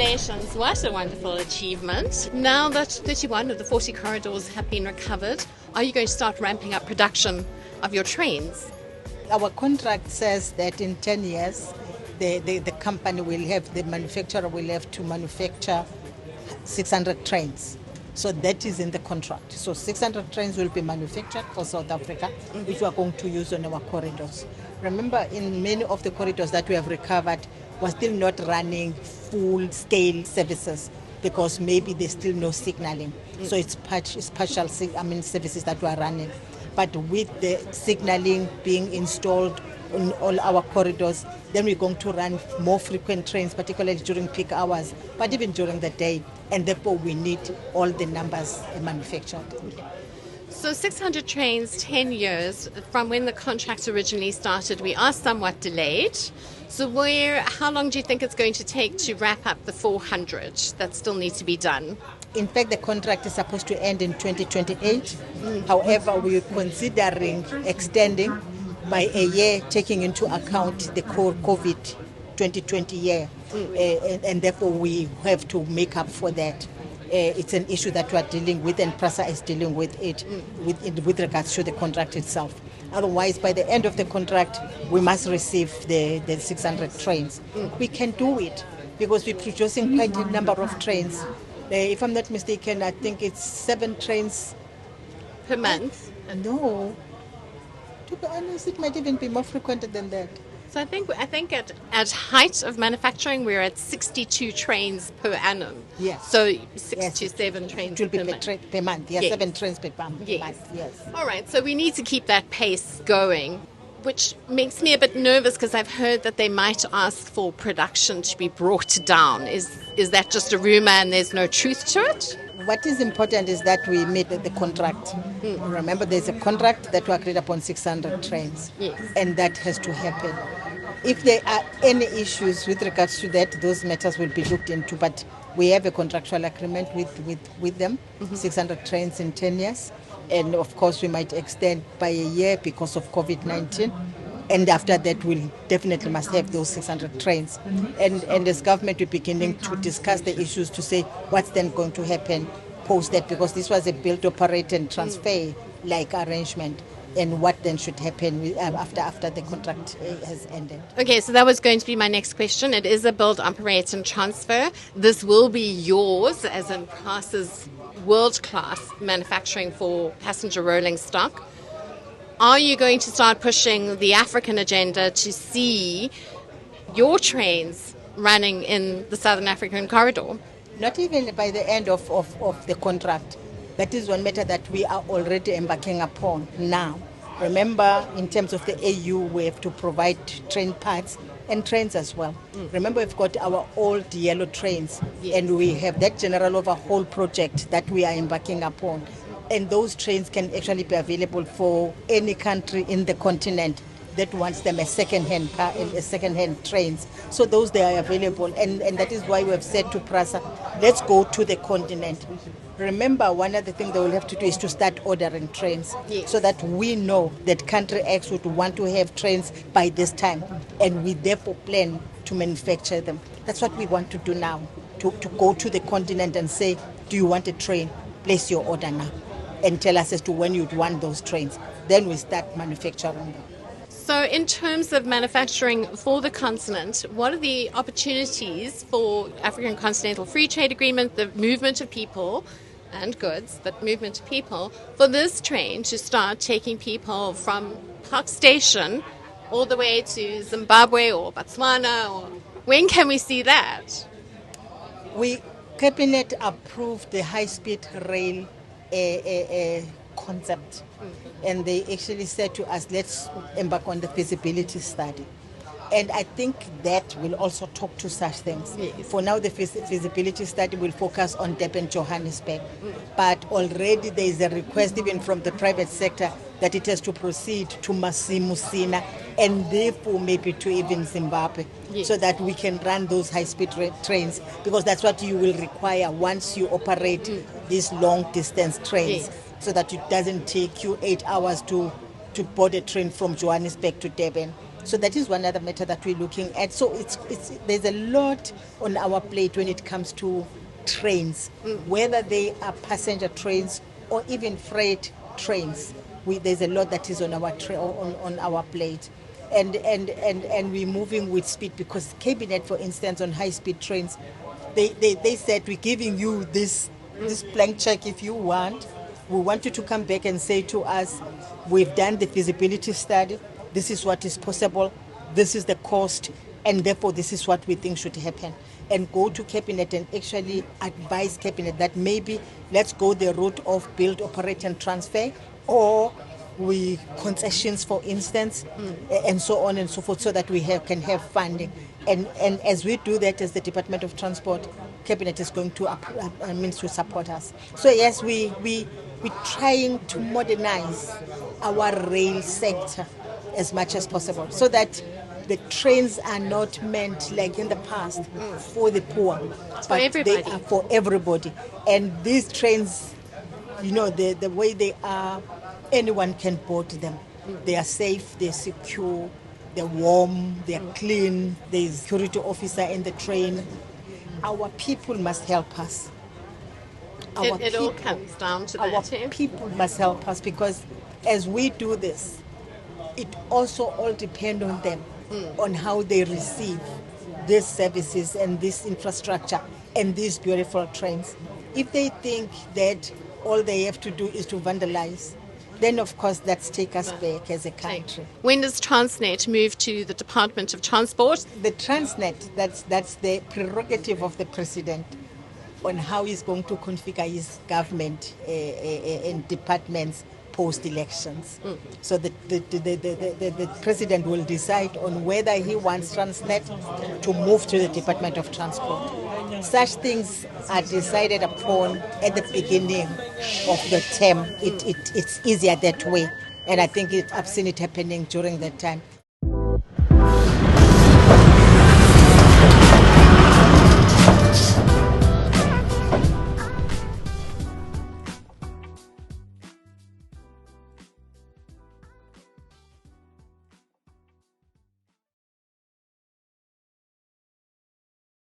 Congratulations, what a wonderful achievement. Now that 31 of the 40 corridors have been recovered, are you going to start ramping up production of your trains? Our contract says that in 10 years, the company will have, the manufacturer will have to manufacture 600 trains. So that is in the contract. So 600 trains will be manufactured for South Africa, which we are going to use on our corridors. Remember, in many of the corridors that we have recovered, we're still not running full-scale services because maybe there's still no signaling. So it's partial services that we are running. But with the signaling being installed on all our corridors, then we're going to run more frequent trains, particularly during peak hours, but even during the day. And therefore, we need all the numbers manufactured. So 600 trains, 10 years from when the contract originally started, we are somewhat delayed. So how long do you think it's going to take to wrap up the 400 that still need to be done? In fact, the contract is supposed to end in 2028. However, we're considering extending by a year, taking into account the COVID 2020 year. And therefore, we have to make up for that. It's an issue that we are dealing with, and PRASA is dealing with it with regards to the contract itself. Otherwise, by the end of the contract, we must receive the 600 trains. We can do it because we're producing quite a number of trains. If I'm not mistaken, I think it's 7 trains per month. No, to be honest, it might even be more frequent than that. So I think at height of manufacturing, we're at 62 trains per annum. Yes. So 6 to 7 trains it will be per month. Yes, 7 trains per month. Yes. All right. So we need to keep that pace going, which makes me a bit nervous because I've heard that they might ask for production to be brought down. Is that just a rumor and there's no truth to it? What is important is that we meet the contract. Remember, there's a contract that we agreed upon 600 trains, and that has to happen. If there are any issues with regards to that, those matters will be looked into. But we have a contractual agreement with them, 600 trains in 10 years. And of course, we might extend by a year because of COVID-19. And after that, we'll definitely must have those 600 trains. And as government, we're beginning to discuss the issues to say what's then going to happen post that, because this was a build, operate, and transfer-like arrangement. And what then should happen after the contract has ended. Okay, so that was going to be my next question. It is a build, operate, and transfer. This will be yours, as in PRASA's world-class manufacturing for passenger rolling stock. Are you going to start pushing the African agenda to see your trains running in the Southern African corridor? Not even by the end of the contract. That is one matter that we are already embarking upon now. Remember, in terms of the AU, we have to provide train parts and trains as well. Remember, we've got our old yellow trains, and we have that general overhaul project that we are embarking upon. And those trains can actually be available for any country in the continent that wants them as second-hand car and as second-hand trains. So those, they are available. And that is why we have said to PRASA, let's go to the continent. Remember, one of the things they will have to do is to start ordering trains so that we know that country X would want to have trains by this time. And we therefore plan to manufacture them. That's what we want to do now, to go to the continent and say, do you want a train? Place your order now and tell us as to when you'd want those trains. Then we start manufacturing them. So in terms of manufacturing for the continent, what are the opportunities for African Continental Free Trade Agreement, the movement of people and goods, but movement of people, for this train to start taking people from Park Station all the way to Zimbabwe or Botswana? Or when can we see that? Cabinet approved the high-speed rail concept. And they actually said to us, let's embark on the feasibility study. And I think that will also talk to such things. Yes. For now, the feasibility study will focus on Durban, Johannesburg. But already there is a request even from the private sector that it has to proceed to Masimusina and therefore maybe to even Zimbabwe, so that we can run those high-speed trains, because that's what you will require once you operate these long-distance trains, so that it doesn't take you 8 hours to to board a train from Johannesburg to Durban. So that is one other matter that we're looking at. So there's a lot on our plate when it comes to trains, whether they are passenger trains or even freight trains. There's a lot that is on our plate. And we're moving with speed because Cabinet, for instance, on high-speed trains, they said we're giving you this blank check if you want. We want you to come back and say to us, we've done the feasibility study, this is what is possible, this is the cost, and therefore this is what we think should happen. And go to Cabinet and actually advise Cabinet that maybe let's go the route of build, operate and transfer, or we concessions, for instance, and so on and so forth, so that we can have funding. And as we do that, as the Department of Transport, Cabinet is going to to support us. So yes, we're trying to modernize our rail sector as much as possible, so that the trains are not meant like in the past for the poor, but they are for everybody. And these trains, the way they are, anyone can board them. They are safe, they're secure, they're warm, they're clean, there's a security officer in the train. Our people must help us. It all comes down to that. Our people must help us, because as we do this, it also all depends on them, on how they receive these services and this infrastructure and these beautiful trains. If they think that all they have to do is to vandalize, then of course that's take us back as a country. When does Transnet move to the Department of Transport? The Transnet, that's the prerogative of the President on how he's going to configure his government and departments post-elections. So the President will decide on whether he wants Transnet to move to the Department of Transport. Such things are decided upon at the beginning of the term. It's easier that way. And I think I've seen it happening during that time.